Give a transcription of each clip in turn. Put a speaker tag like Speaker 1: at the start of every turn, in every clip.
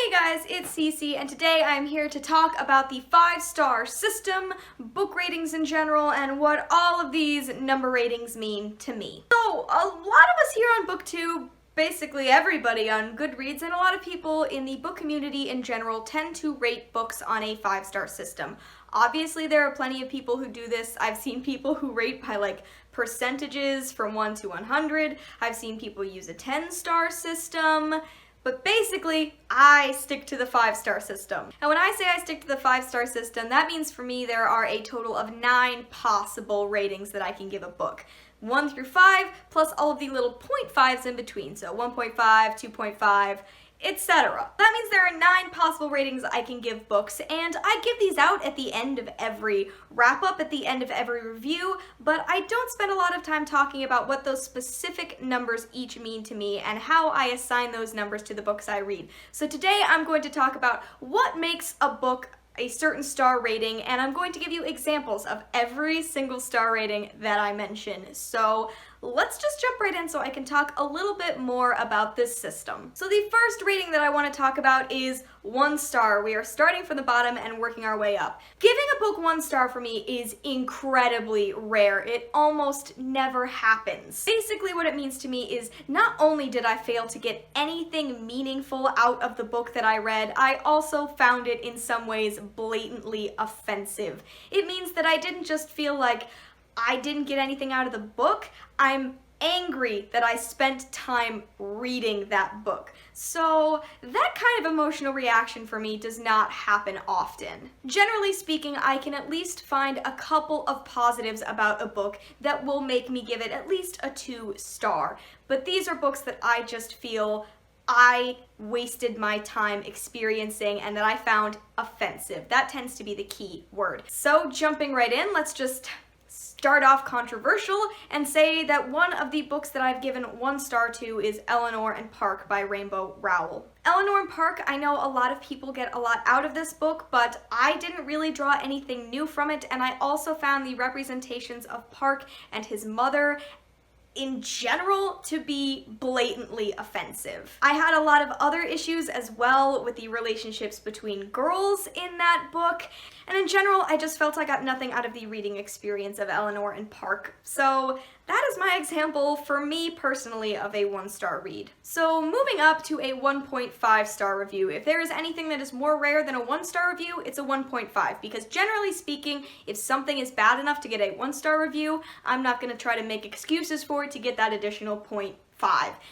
Speaker 1: Hey guys, it's Cece, and today I'm here to talk about the 5-star system, book ratings in general, and what all of these number ratings mean to me. So, a lot of us here on BookTube, basically everybody on Goodreads, and a lot of people in the book community in general tend to rate books on a 5-star system. Obviously, there are plenty of people who do this. I've seen people who rate by like percentages from 1 to 100. I've seen people use a 10-star system. But basically, I stick to the 5-star system. And when I say I stick to the 5-star system, that means for me there are a total of 9 possible ratings that I can give a book. 1 through 5, plus all of the little 0.5s in between. So 1.5, 2.5, etc. That means there are 9 possible ratings I can give books, and I give these out at the end of every wrap-up, at the end of every review, but I don't spend a lot of time talking about what those specific numbers each mean to me and how I assign those numbers to the books I read. So today I'm going to talk about what makes a book a certain star rating, and I'm going to give you examples of every single star rating that I mention. So let's just jump right in so I can talk a little bit more about this system. So the first rating that I want to talk about is 1 star. We are starting from the bottom and working our way up. Giving a book 1 star for me is incredibly rare. It almost never happens. Basically what it means to me is not only did I fail to get anything meaningful out of the book that I read, I also found it in some ways blatantly offensive. It means that I didn't just feel like I didn't get anything out of the book, I'm angry that I spent time reading that book. So that kind of emotional reaction for me does not happen often. Generally speaking, I can at least find a couple of positives about a book that will make me give it at least a 2 star. But these are books that I just feel I wasted my time experiencing and that I found offensive. That tends to be the key word. So jumping right in, let's just start off controversial and say that one of the books that I've given 1 star to is Eleanor and Park by Rainbow Rowell. Eleanor and Park, I know a lot of people get a lot out of this book, but I didn't really draw anything new from it, and I also found the representations of Park and his mother in general to be blatantly offensive. I had a lot of other issues as well with the relationships between girls in that book, and in general I just felt I got nothing out of the reading experience of Eleanor and Park. So that is my example for me personally of a 1-star read. So moving up to a 1.5 star review. If there is anything that is more rare than a 1-star review, it's a 1.5, because generally speaking, if something is bad enough to get a 1-star review, I'm not going to try to make excuses for it to get that additional 0.5.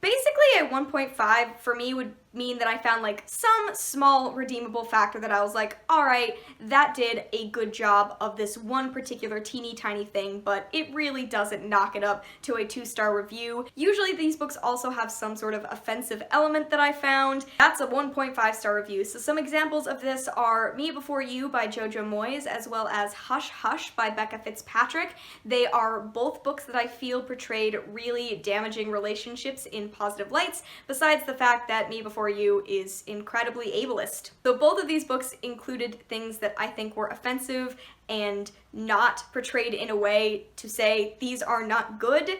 Speaker 1: Basically, a 1.5 for me would mean that I found like some small redeemable factor that I was like, alright, that did a good job of this one particular teeny tiny thing, but it really doesn't knock it up to a 2-star review. Usually these books also have some sort of offensive element that I found. That's a 1.5 star review. So some examples of this are Me Before You by Jojo Moyes, as well as Hush Hush by Becca Fitzpatrick. They are both books that I feel portrayed really damaging relationships in positive lights, besides the fact that Me Before You is incredibly ableist. So both of these books included things that I think were offensive and not portrayed in a way to say these are not good.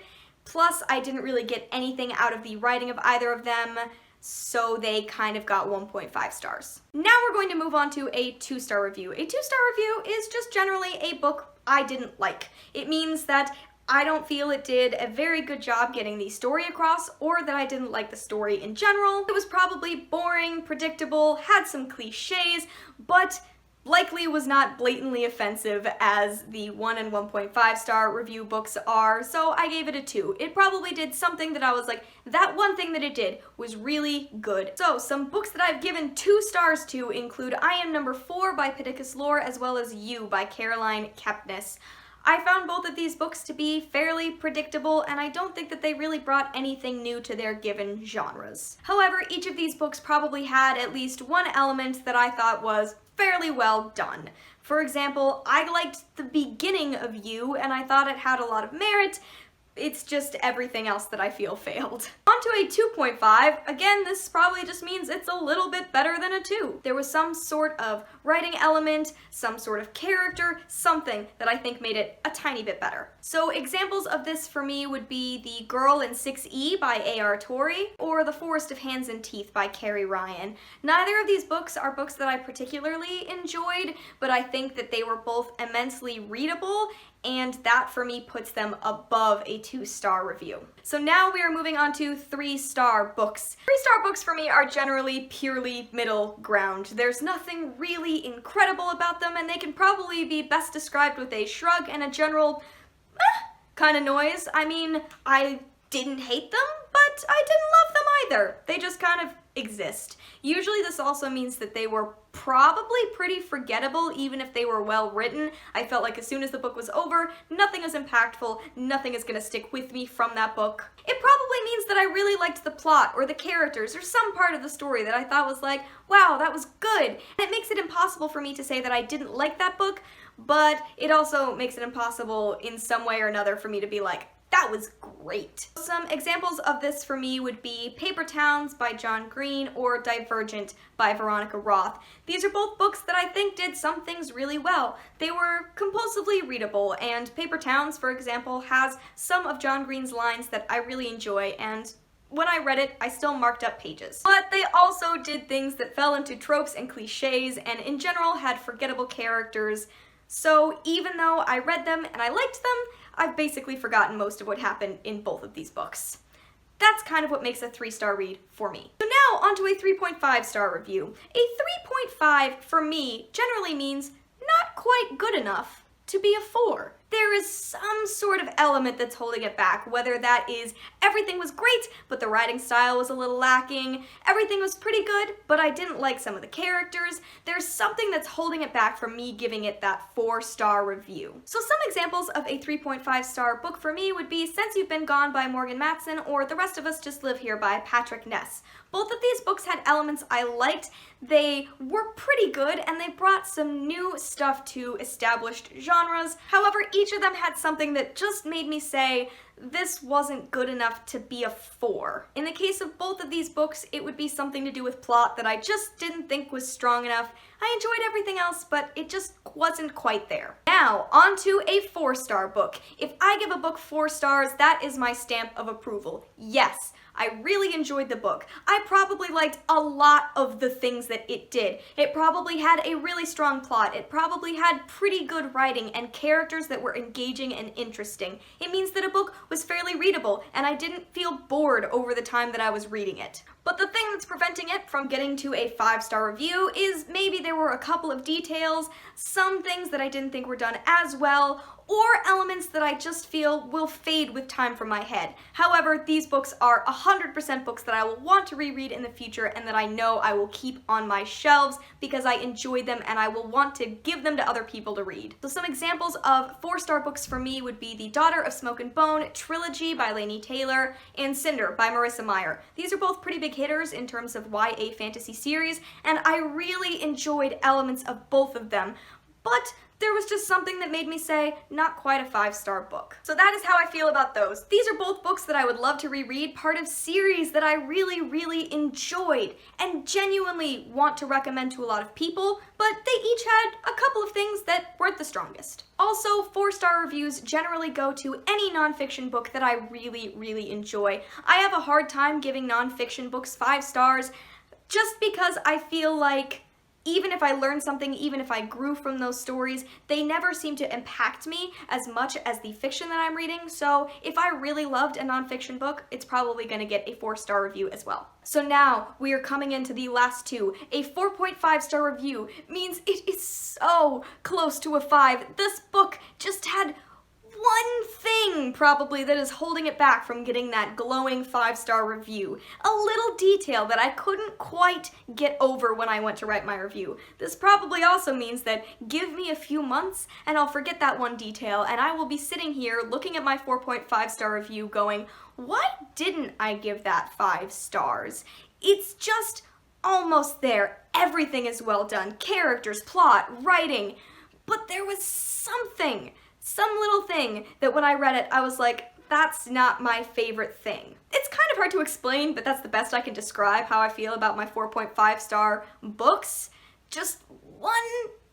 Speaker 1: Plus, I didn't really get anything out of the writing of either of them, so they kind of got 1.5 stars. Now we're going to move on to a 2-star review. A 2-star review is just generally a book I didn't like. It means that I don't feel it did a very good job getting the story across, or that I didn't like the story in general. It was probably boring, predictable, had some cliches, but likely was not blatantly offensive as the 1 and 1.5 star review books are, so I gave it a 2. It probably did something that I was like, that one thing that it did was really good. So some books that I've given 2 stars to include I Am Number 4 by Pittacus Lore, as well as You by Caroline Kepnes. I found both of these books to be fairly predictable, and I don't think that they really brought anything new to their given genres. However, each of these books probably had at least one element that I thought was fairly well done. For example, I liked the beginning of You, and I thought it had a lot of merit. It's just everything else that I feel failed. On to a 2.5. Again, this probably just means it's a little bit better than a 2. There was some sort of writing element, some sort of character, something that I think made it a tiny bit better. So examples of this for me would be The Girl in 6E by A.R. Torrey or The Forest of Hands and Teeth by Carrie Ryan. Neither of these books are books that I particularly enjoyed, but I think that they were both immensely readable, and that for me puts them above a 2-star review. So now we are moving on to 3-star books. 3-star books for me are generally purely middle ground. There's nothing really incredible about them, and they can probably be best described with a shrug and a general kind of noise. I mean, I didn't hate them, but I didn't love them either. They just kind of exist. Usually this also means that they were probably pretty forgettable, even if they were well written. I felt like as soon as the book was over, nothing is impactful, nothing is gonna stick with me from that book. It probably means that I really liked the plot or the characters or some part of the story that I thought was like, wow, that was good. And it makes it impossible for me to say that I didn't like that book, but it also makes it impossible in some way or another for me to be like, that was great. Some examples of this for me would be Paper Towns by John Green or Divergent by Veronica Roth. These are both books that I think did some things really well. They were compulsively readable, and Paper Towns, for example, has some of John Green's lines that I really enjoy, and when I read it, I still marked up pages. But they also did things that fell into tropes and cliches, and in general had forgettable characters. So even though I read them and I liked them, I've basically forgotten most of what happened in both of these books. That's kind of what makes a 3-star read for me. So now onto a 3.5-star review. A 3.5 for me generally means not quite good enough to be a 4. There is some sort of element that's holding it back, whether that is everything was great, but the writing style was a little lacking, everything was pretty good, but I didn't like some of the characters. There's something that's holding it back from me giving it that 4-star review. So some examples of a 3.5-star book for me would be Since You've Been Gone by Morgan Matson or The Rest of Us Just Live Here by Patrick Ness. Both of these books had elements I liked, they were pretty good, and they brought some new stuff to established genres. However, each of them had something that just made me say, this wasn't good enough to be a 4. In the case of both of these books, it would be something to do with plot that I just didn't think was strong enough. I enjoyed everything else, but it just wasn't quite there. Now, on to a 4-star book. If I give a book 4 stars, that is my stamp of approval. Yes, I really enjoyed the book. I probably liked a lot of the things that it did. It probably had a really strong plot. It probably had pretty good writing and characters that were engaging and interesting. It means that a book was fairly readable, and I didn't feel bored over the time that I was reading it. But the thing that's preventing it from getting to a 5-star review is maybe there were a couple of details, some things that I didn't think were done as well, or elements that I just feel will fade with time from my head. However, these books are 100% books that I will want to reread in the future and that I know I will keep on my shelves because I enjoyed them and I will want to give them to other people to read. So some examples of 4-star books for me would be The Daughter of Smoke and Bone trilogy by Laini Taylor and Cinder by Marissa Meyer. These are both pretty big hitters in terms of YA fantasy series, and I really enjoyed elements of both of them. But there was just something that made me say, not quite a 5-star book. So that is how I feel about those. These are both books that I would love to reread, part of series that I really, really enjoyed and genuinely want to recommend to a lot of people, but they each had a couple of things that weren't the strongest. Also, 4-star reviews generally go to any nonfiction book that I really, really enjoy. I have a hard time giving nonfiction books 5 stars just because I feel like even if I learned something, even if I grew from those stories, they never seem to impact me as much as the fiction that I'm reading. So if I really loved a nonfiction book, it's probably going to get a 4-star review as well. So now we are coming into the last two. A 4.5-star review means it is so close to a 5. This book just had one thing probably that is holding it back from getting that glowing 5-star review. A little detail that I couldn't quite get over when I went to write my review. This probably also means that give me a few months and I'll forget that one detail and I will be sitting here looking at my 4.5-star review going, why didn't I give that 5 stars? It's just almost there. Everything is well done. Characters, plot, writing. But there was some little thing that when I read it, I was like, that's not my favorite thing. It's kind of hard to explain, but that's the best I can describe how I feel about my 4.5 star books. Just one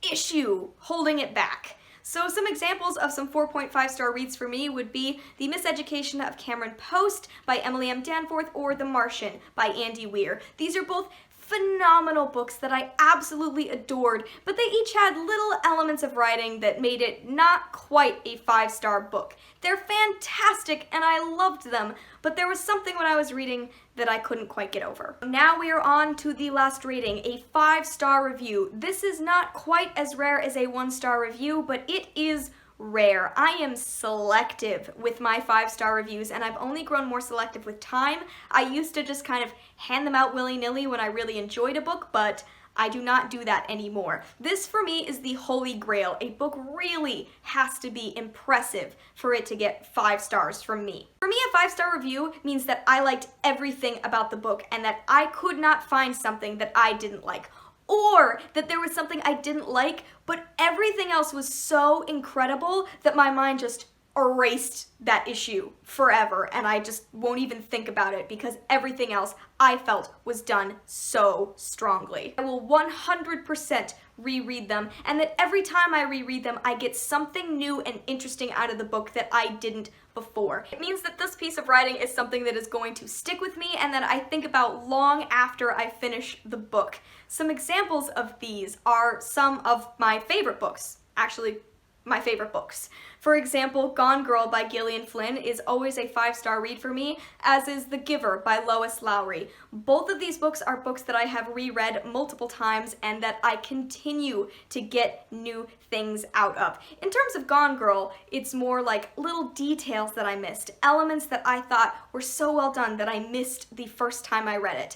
Speaker 1: issue holding it back. So some examples of some 4.5 star reads for me would be The Miseducation of Cameron Post by Emily M. Danforth or The Martian by Andy Weir. These are both phenomenal books that I absolutely adored, but they each had little elements of writing that made it not quite a 5-star book. They're fantastic and I loved them, but there was something when I was reading that I couldn't quite get over. Now we are on to the last rating, a 5-star review. This is not quite as rare as a 1-star review, but it is rare. I am selective with my 5-star reviews, and I've only grown more selective with time. I used to just kind of hand them out willy-nilly when I really enjoyed a book, but I do not do that anymore. This for me is the holy grail. A book really has to be impressive for it to get 5 stars from me. For me, a 5-star review means that I liked everything about the book and that I could not find something that I didn't like. Or that there was something I didn't like, but everything else was so incredible that my mind just erased that issue forever and I just won't even think about it because everything else I felt was done so strongly. I will 100% reread them, and that every time I reread them I get something new and interesting out of the book that I didn't before. It means that this piece of writing is something that is going to stick with me and that I think about long after I finish the book. Some examples of these are some of my favorite books. Actually, my favorite books. For example, Gone Girl by Gillian Flynn is always a 5-star read for me, as is The Giver by Lois Lowry. Both of these books are books that I have reread multiple times and that I continue to get new things out of. In terms of Gone Girl, it's more like little details that I missed, elements that I thought were so well done that I missed the first time I read it.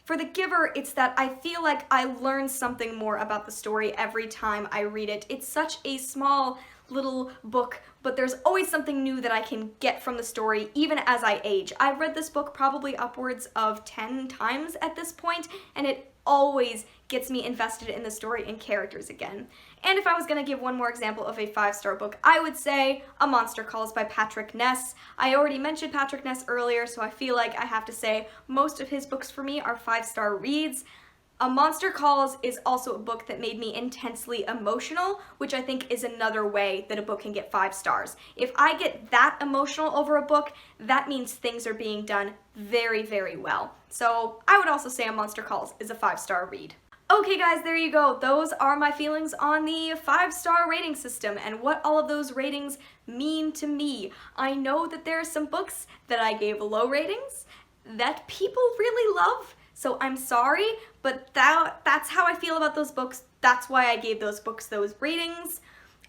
Speaker 1: For The Giver, it's that I feel like I learn something more about the story every time I read it. It's such a small little book, but there's always something new that I can get from the story even as I age. I've read this book probably upwards of 10 times at this point, and it always gets me invested in the story and characters again. And if I was going to give one more example of a 5-star book, I would say A Monster Calls by Patrick Ness. I already mentioned Patrick Ness earlier, so I feel like I have to say most of his books for me are 5-star reads. A Monster Calls is also a book that made me intensely emotional, which I think is another way that a book can get 5 stars. If I get that emotional over a book, that means things are being done very, very well. So I would also say A Monster Calls is a 5-star read. Okay guys, there you go. Those are my feelings on the 5-star rating system and what all of those ratings mean to me. I know that there are some books that I gave low ratings that people really love, so I'm sorry, but that's how I feel about those books. That's why I gave those books those ratings.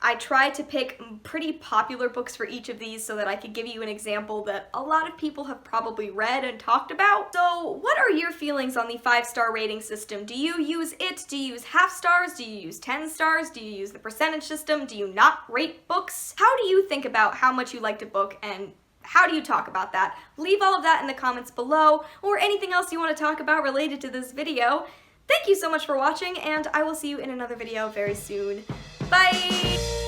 Speaker 1: I tried to pick pretty popular books for each of these so that I could give you an example that a lot of people have probably read and talked about. So what are your feelings on the 5-star rating system? Do you use it? Do you use half stars? Do you use 10 stars? Do you use the percentage system? Do you not rate books? How do you think about how much you liked a book and how do you talk about that? Leave all of that in the comments below, or anything else you want to talk about related to this video. Thank you so much for watching, and I will see you in another video very soon. Bye!